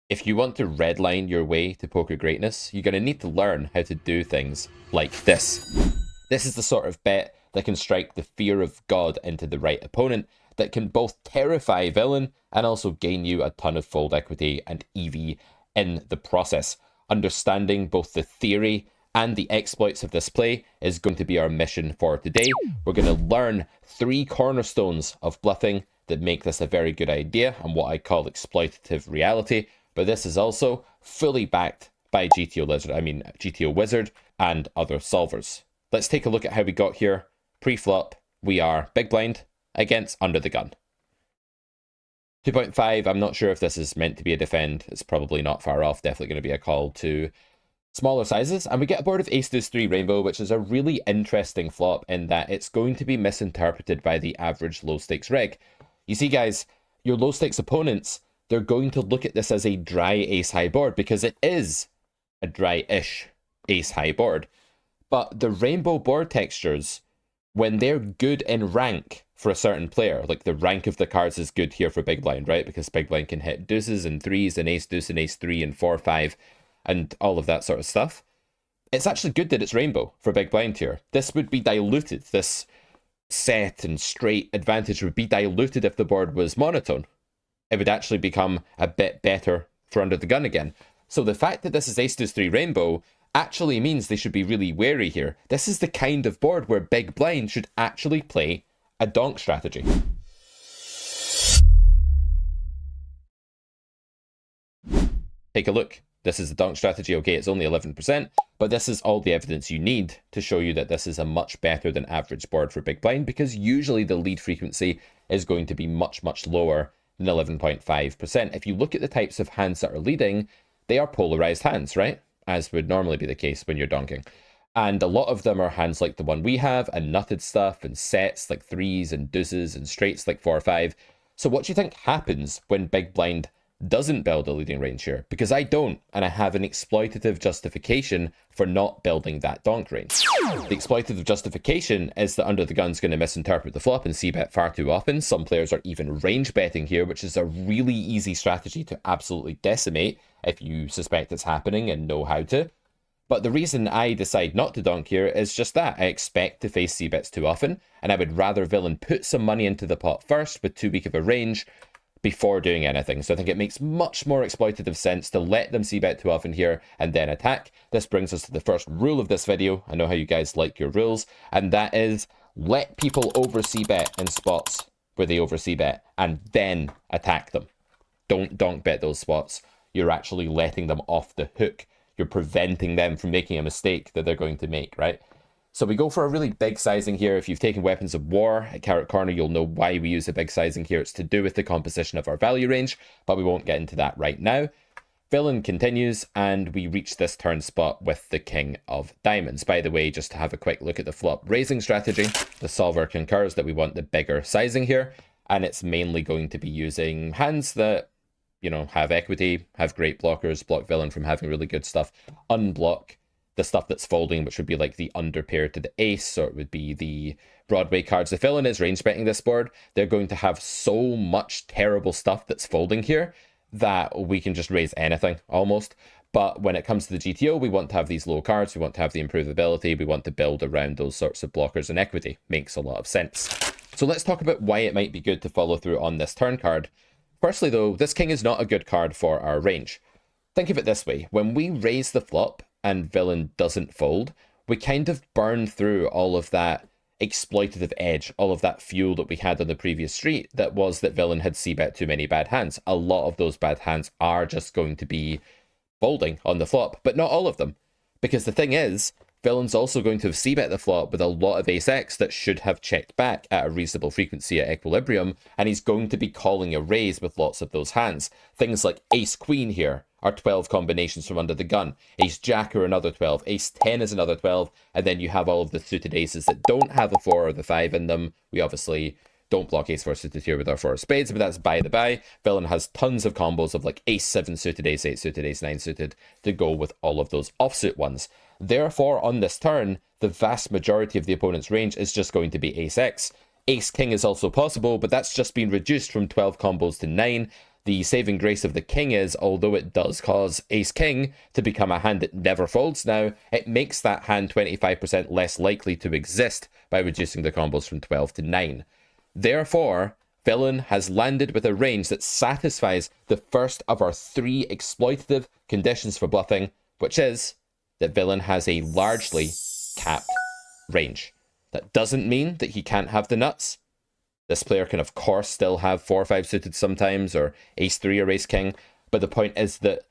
If you want to redline your way to poker greatness, you're going to need to learn how to do things like this. This is the sort of bet that can strike the fear of God into the right opponent, that can both terrify villain and also gain you a ton of fold equity and EV in the process. Understanding both the theory and the exploits of this play is going to be our mission for today. We're going to learn 3 cornerstones of bluffing that make this a very good idea and what I call exploitative reality. But this is also fully backed by GTO Wizard and other solvers. Let's take a look at how we got here. Pre-flop, we are big blind against under the gun. 2.5, I'm not sure if this is meant to be a defend. It's probably not far off. Definitely going to be a call to smaller sizes. And we get a board of ace deuce 3 rainbow, which is a really interesting flop in that it's going to be misinterpreted by the average low stakes reg. You see, guys, your low stakes opponents, they're going to look at this as a dry ace high board because it is a dry-ish ace high board. But the rainbow board textures, when they're good in rank for a certain player, like the rank of the cards is good here for big blind, right? Because big blind can hit deuces and threes and ace deuce and ace 3 and 4 5 and all of that sort of stuff. It's actually good that it's rainbow for big blind here. This would be diluted. This set and straight advantage would be diluted if the board was monotone. It would actually become a bit better for under the gun again. So the fact that this is ace deuce 3 rainbow actually means they should be really wary here. This is the kind of board where big blind should actually play a donk strategy. Take a look. This is the donk strategy. Okay, it's only 11%, but this is all the evidence you need to show you that this is a much better than average board for big blind, because usually the lead frequency is going to be much, much lower than 11.5%. If you look at the types of hands that are leading, they are polarized hands, right? As would normally be the case when you're donking. And a lot of them are hands like the one we have, and nutted stuff, and sets like threes and deuces, and straights like 4 or 5. So what do you think happens when big blind doesn't build a leading range here? Because I don't, and I have an exploitative justification for not building that donk range. The exploitative justification is that under the gun's going to misinterpret the flop and c-bet far too often. Some players are even range betting here, which is a really easy strategy to absolutely decimate if you suspect it's happening and know how to. But the reason I decide not to donk here is just that. I expect to face c-bets too often, and I would rather villain put some money into the pot first with too weak of a range before doing anything. So I think it makes much more exploitative sense to let them c-bet too often here and then attack. This brings us to the first rule of this video. I know how you guys like your rules, and that is let people over c-bet in spots where they over c-bet and then attack them. Don't donk bet those spots. You're actually letting them off the hook. You're preventing them from making a mistake that they're going to make, right? So we go for a really big sizing here. If you've taken Weapons of War at Carrot Corner, you'll know why we use a big sizing here. It's to do with the composition of our value range, but we won't get into that right now. Villain continues, and we reach this turn spot with the King of Diamonds. By the way, just to have a quick look at the flop raising strategy, the solver concurs that we want the bigger sizing here, and it's mainly going to be using hands that, you know, have equity, have great blockers, block villain from having really good stuff, unblock the stuff that's folding, which would be like the under pair to the ace, or it would be the Broadway cards. The villain is range betting this board. They're going to have so much terrible stuff that's folding here that we can just raise anything almost. But when it comes to the GTO, we want to have these low cards. We want to have the improvability. We want to build around those sorts of blockers and equity. Makes a lot of sense. So let's talk about why it might be good to follow through on this turn card. Firstly, though, this king is not a good card for our range. Think of it this way. When we raise the flop and villain doesn't fold, we kind of burn through all of that exploitative edge, all of that fuel that we had on the previous street that was that villain had c-bet too many bad hands. A lot of those bad hands are just going to be folding on the flop, but not all of them. Because the thing is, villain's also going to have c-bet the flop with a lot of ace-x that should have checked back at a reasonable frequency at equilibrium, and he's going to be calling a raise with lots of those hands. Things like ace-queen here are 12 combinations from under the gun. Ace-jack are another 12. Ace-10 is another 12. And then you have all of the suited aces that don't have the 4 or the 5 in them. We obviously don't block ace-4 suited here with our 4 of spades, but that's by the by. Villain has tons of combos of like ace-7 suited, ace-8 suited, ace-9 suited to go with all of those offsuit ones. Therefore, on this turn, the vast majority of the opponent's range is just going to be ace-x. Ace-king is also possible, but that's just been reduced from 12 combos to 9. The saving grace of the king is, although it does cause ace-king to become a hand that never folds now, it makes that hand 25% less likely to exist by reducing the combos from 12 to 9. Therefore, villain has landed with a range that satisfies the first of our 3 exploitative conditions for bluffing, which is that villain has a largely capped range. That doesn't mean that he can't have the nuts. This player can, of course, still have 4-5 suited sometimes, or ace-3 or ace-king, but the point is that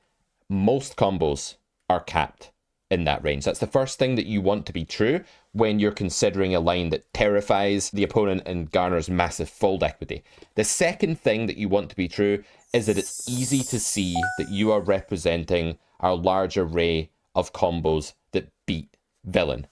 most combos are capped in that range. That's the first thing that you want to be true when you're considering a line that terrifies the opponent and garners massive fold equity. The second thing that you want to be true is that it's easy to see that you are representing a large array of combos that beat villain.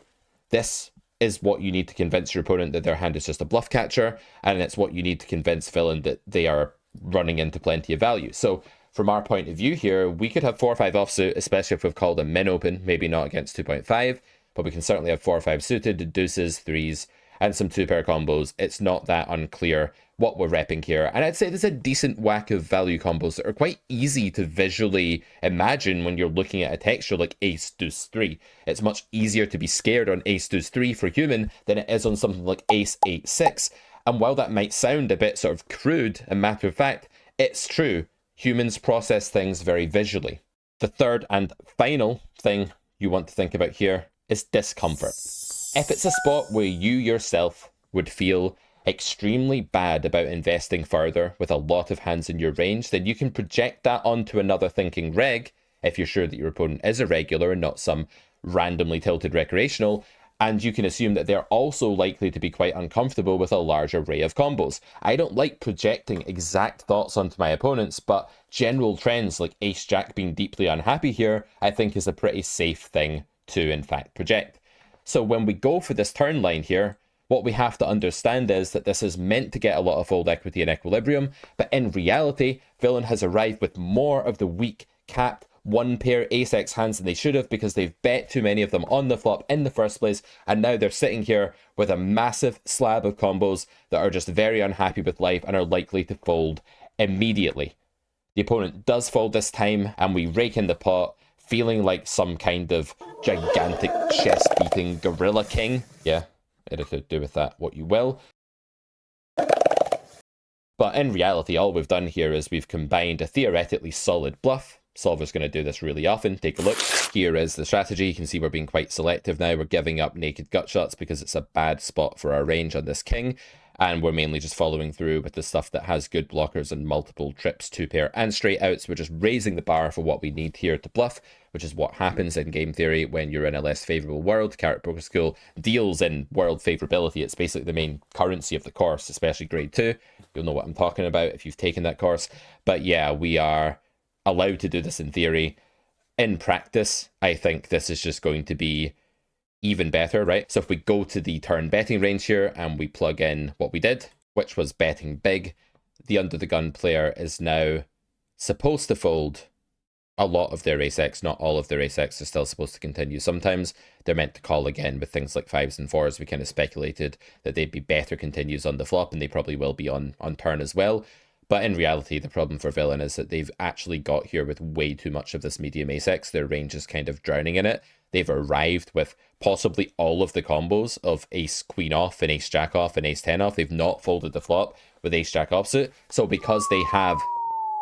This is what you need to convince your opponent that their hand is just a bluff catcher, and it's what you need to convince villain that they are running into plenty of value. So from our point of view here, we could have 4-5 offsuit, especially if we've called a min open, maybe not against 2.5, but we can certainly have 4-5 suited, deuces, threes, and some 2-pair combos. It's not that unclear what we're repping here. And I'd say there's a decent whack of value combos that are quite easy to visually imagine when you're looking at a texture like ace, deuce, 3. It's much easier to be scared on ace, deuce, 3 for human than it is on something like ace, 8, 6. And while that might sound a bit sort of crude and matter of fact, it's true. Humans process things very visually. The third and final thing you want to think about here is discomfort. If it's a spot where you yourself would feel extremely bad about investing further with a lot of hands in your range, then you can project that onto another thinking reg, if you're sure that your opponent is a regular and not some randomly tilted recreational, and you can assume that they're also likely to be quite uncomfortable with a large array of combos. I don't like projecting exact thoughts onto my opponents, but general trends like ace-jack being deeply unhappy here, I think is a pretty safe thing to in fact project. So when we go for this turn line here, what we have to understand is that this is meant to get a lot of fold equity and equilibrium, but in reality, villain has arrived with more of the weak, capped, 1-pair ace-x hands than they should have because they've bet too many of them on the flop in the first place, and now they're sitting here with a massive slab of combos that are just very unhappy with life and are likely to fold immediately. The opponent does fold this time, and we rake in the pot, feeling like some kind of gigantic chest-beating gorilla king. Yeah, anything to do with that, what you will. But in reality, all we've done here is we've combined a theoretically solid bluff. Solver's going to do this really often. Take a look. Here is the strategy. You can see we're being quite selective now. We're giving up naked gut shots because it's a bad spot for our range on this king. And we're mainly just following through with the stuff that has good blockers and multiple trips, 2-pair and straight outs. We're just raising the bar for what we need here to bluff, which is what happens in game theory when you're in a less favorable world. Carrot Poker School deals in world favorability. It's basically the main currency of the course, especially grade 2. You'll know what I'm talking about if you've taken that course. But yeah, we are allowed to do this in theory. In practice, I think this is just going to be even better, right? So if we go to the turn betting range here and we plug in what we did, which was betting big, the under the gun player is now supposed to fold a lot of their ace-x, not all of their ace-x. Are still supposed to continue. Sometimes they're meant to call again with things like 5s and 4s. We kind of speculated that they'd be better continues on the flop, and they probably will be on turn as well. But in reality, the problem for villain is that they've actually got here with way too much of this medium ace-x. Their range is kind of drowning in it. They've arrived with possibly all of the combos of ace-queen off and ace-jack off and ace-10 off. They've not folded the flop with ace-jack offsuit. So because they have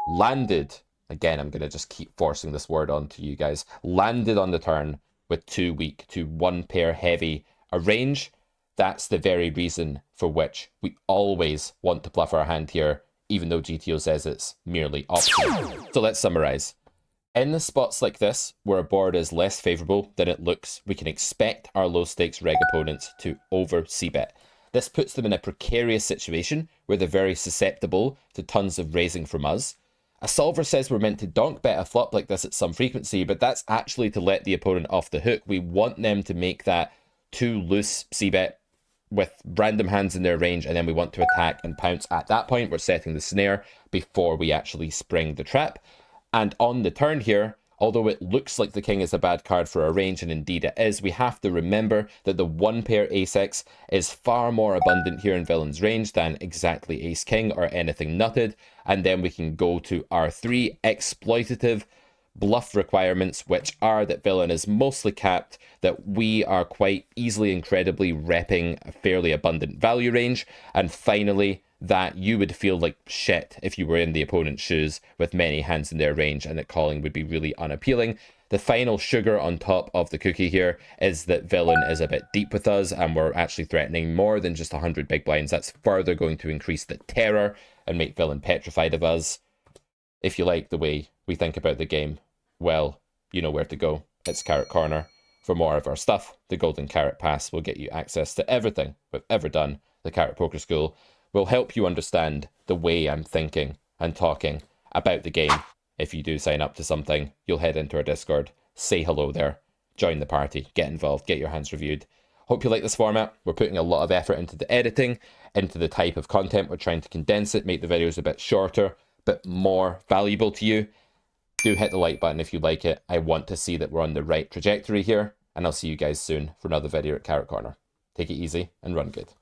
landed, again, I'm going to just keep forcing this word onto you guys, landed on the turn with too weak to 1-pair heavy a range, that's the very reason for which we always want to bluff our hand here, even though GTO says it's merely optional. So let's summarize. In the spots like this, where a board is less favorable than it looks, we can expect our low-stakes reg opponents to over c-bet. This puts them in a precarious situation where they're very susceptible to tons of raising from us. A solver says we're meant to donk bet a flop like this at some frequency, but that's actually to let the opponent off the hook. We want them to make that too loose c-bet with random hands in their range, and then we want to attack and pounce. At that point, we're setting the snare before we actually spring the trap. And on the turn here, Although it looks like the king is a bad card for our range, and indeed it is, we have to remember that the one pair ace-x is far more abundant here in villain's range than exactly ace-king or anything nutted, and then we can go to our 3 exploitative bluff requirements, which are that villain is mostly capped, that we are quite easily, incredibly repping a fairly abundant value range, and finally, that you would feel like shit if you were in the opponent's shoes with many hands in their range and that calling would be really unappealing. The final sugar on top of the cookie here is that villain is a bit deep with us and we're actually threatening more than just 100 big blinds. That's further going to increase the terror and make villain petrified of us. If you like the way we think about the game, well, you know where to go. It's Carrot Corner. For more of our stuff, the Golden Carrot Pass will get you access to everything we've ever done. The Carrot Poker School will help you understand the way I'm thinking and talking about the game. If you do sign up to something, you'll head into our Discord, say hello there, join the party, get involved, get your hands reviewed. Hope you like this format. We're putting a lot of effort into the editing, into the type of content. We're trying to condense it, make the videos a bit shorter, but more valuable to you. Do hit the like button if you like it. I want to see that we're on the right trajectory here, and I'll see you guys soon for another video at Carrot Corner. Take it easy and run good.